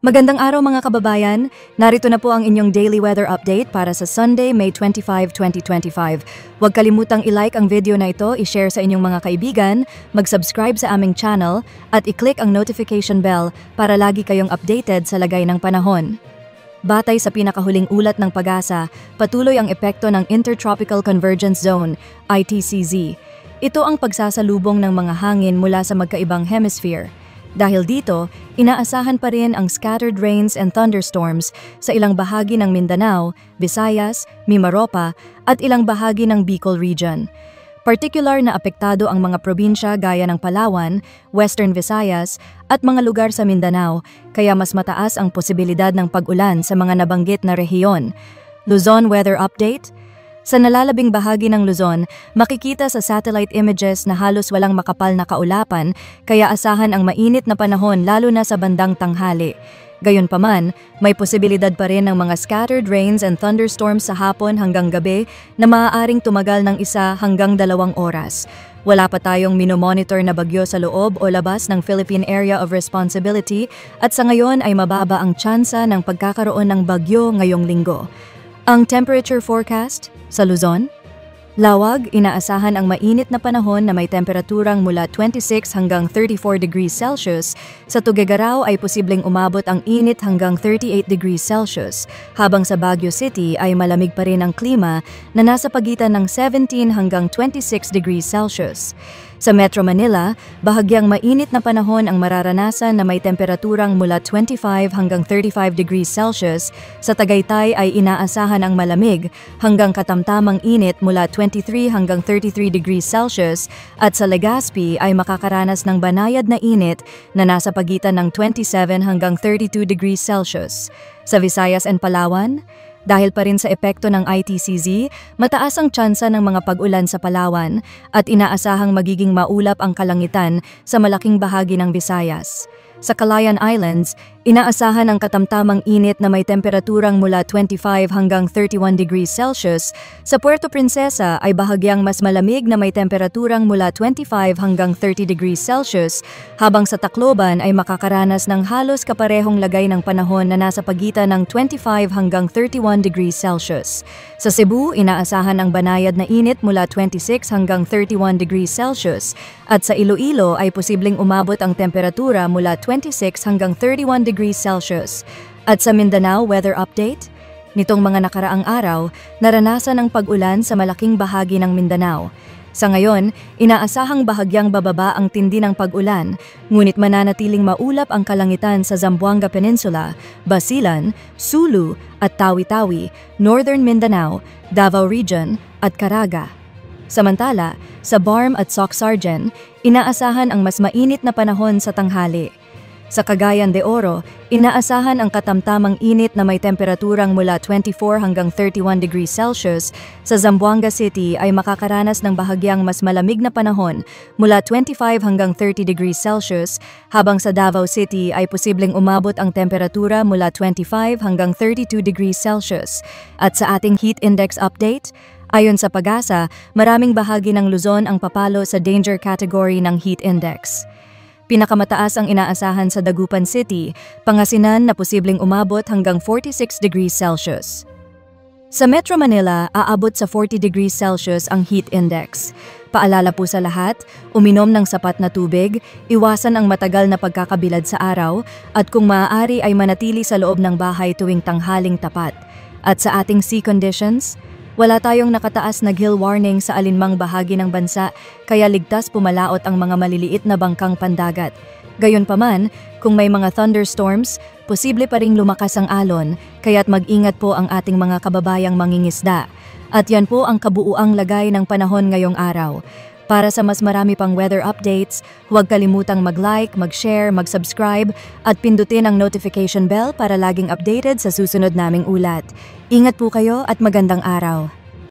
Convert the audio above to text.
Magandang araw mga kababayan, narito na po ang inyong daily weather update para sa Sunday, May 25, 2025. Huwag kalimutang i-like ang video na ito, i-share sa inyong mga kaibigan, mag-subscribe sa aming channel, at i-click ang notification bell para lagi kayong updated sa lagay ng panahon. Batay sa pinakahuling ulat ng PAGASA, patuloy ang epekto ng Intertropical Convergence Zone, ITCZ. Ito ang pagsasalubong ng mga hangin mula sa magkaibang hemisphere. Dahil dito, inaasahan pa rin ang scattered rains and thunderstorms sa ilang bahagi ng Mindanao, Visayas, Mimaropa at ilang bahagi ng Bicol Region. Partikular na apektado ang mga probinsya gaya ng Palawan, Western Visayas at mga lugar sa Mindanao, kaya mas mataas ang posibilidad ng pag-ulan sa mga nabanggit na rehiyon. Luzon Weather Update. Sa nalalabing bahagi ng Luzon, makikita sa satellite images na halos walang makapal na kaulapan, kaya asahan ang mainit na panahon lalo na sa bandang tanghali. Gayunpaman, may posibilidad pa rin ng mga scattered rains and thunderstorms sa hapon hanggang gabi na maaaring tumagal ng 1 hanggang 2 oras. Wala pa tayong minomonitor na bagyo sa loob o labas ng Philippine Area of Responsibility at sa ngayon ay mababa ang tsansa ng pagkakaroon ng bagyo ngayong linggo. Ang temperature forecast sa Luzon, lawag, inaasahan ang mainit na panahon na may temperaturang mula 26 hanggang 34 degrees Celsius. Sa Tuguegarao ay posibleng umabot ang init hanggang 38 degrees Celsius, habang sa Baguio City ay malamig pa rin ang klima na nasa pagitan ng 17 hanggang 26 degrees Celsius. Sa Metro Manila, bahagyang mainit na panahon ang mararanasan na may temperaturang mula 25 hanggang 35 degrees Celsius. Sa Tagaytay ay inaasahan ang malamig hanggang katamtamang init mula 23 hanggang 33 degrees Celsius at sa Legazpi ay makakaranas ng banayad na init na nasa pagitan ng 27 hanggang 32 degrees Celsius. Sa Visayas and Palawan, dahil pa rin sa epekto ng ITCZ, mataas ang tsansa ng mga pag-ulan sa Palawan at inaasahang magiging maulap ang kalangitan sa malaking bahagi ng Visayas. Sa Calayan Islands, inaasahan ang katamtamang init na may temperaturang mula 25 hanggang 31 degrees Celsius. Sa Puerto Princesa ay bahagyang mas malamig na may temperaturang mula 25 hanggang 30 degrees Celsius, habang sa Tacloban ay makakaranas ng halos kaparehong lagay ng panahon na nasa pagitan ng 25 hanggang 31 degrees Celsius. Sa Cebu, inaasahan ang banayad na init mula 26 hanggang 31 degrees Celsius, at sa Iloilo ay posibleng umabot ang temperatura mula 26 hanggang 31 degrees Celsius. At sa Mindanao Weather Update, nitong mga nakaraang araw, naranasan ang pag-ulan sa malaking bahagi ng Mindanao. Sa ngayon, inaasahang bahagyang bababa ang tindi ng pag-ulan, ngunit mananatiling maulap ang kalangitan sa Zamboanga Peninsula, Basilan, Sulu at Tawi-Tawi, Northern Mindanao, Davao Region at Caraga. Samantala, sa Barm at Soc-Sargen, inaasahan ang mas mainit na panahon sa tanghali. Sa Cagayan de Oro, inaasahan ang katamtamang init na may temperaturang mula 24 hanggang 31 degrees Celsius. Sa Zamboanga City ay makakaranas ng bahagyang mas malamig na panahon mula 25 hanggang 30 degrees Celsius, habang sa Davao City ay posibleng umabot ang temperatura mula 25 hanggang 32 degrees Celsius. At sa ating heat index update, ayon sa PAGASA, maraming bahagi ng Luzon ang papalo sa danger category ng heat index. Pinakamataas ang inaasahan sa Dagupan City, Pangasinan na posibleng umabot hanggang 46 degrees Celsius. Sa Metro Manila, aabot sa 40 degrees Celsius ang heat index. Paalala po sa lahat, uminom ng sapat na tubig, iwasan ang matagal na pagkakabilad sa araw, at kung maaari ay manatili sa loob ng bahay tuwing tanghaling tapat. At sa ating sea conditions, wala tayong nakataas na gill warning sa alinmang bahagi ng bansa, kaya ligtas pumalaot ang mga maliliit na bangkang pandagat. Gayunpaman, kung may mga thunderstorms, posible pa ring lumakas ang alon, kaya't mag-ingat po ang ating mga kababayang mangingisda. At yan po ang kabuuang lagay ng panahon ngayong araw. Para sa mas marami pang weather updates, huwag kalimutang mag-like, mag-share, mag-subscribe at pindutin ang notification bell para laging updated sa susunod naming ulat. Ingat po kayo at magandang araw!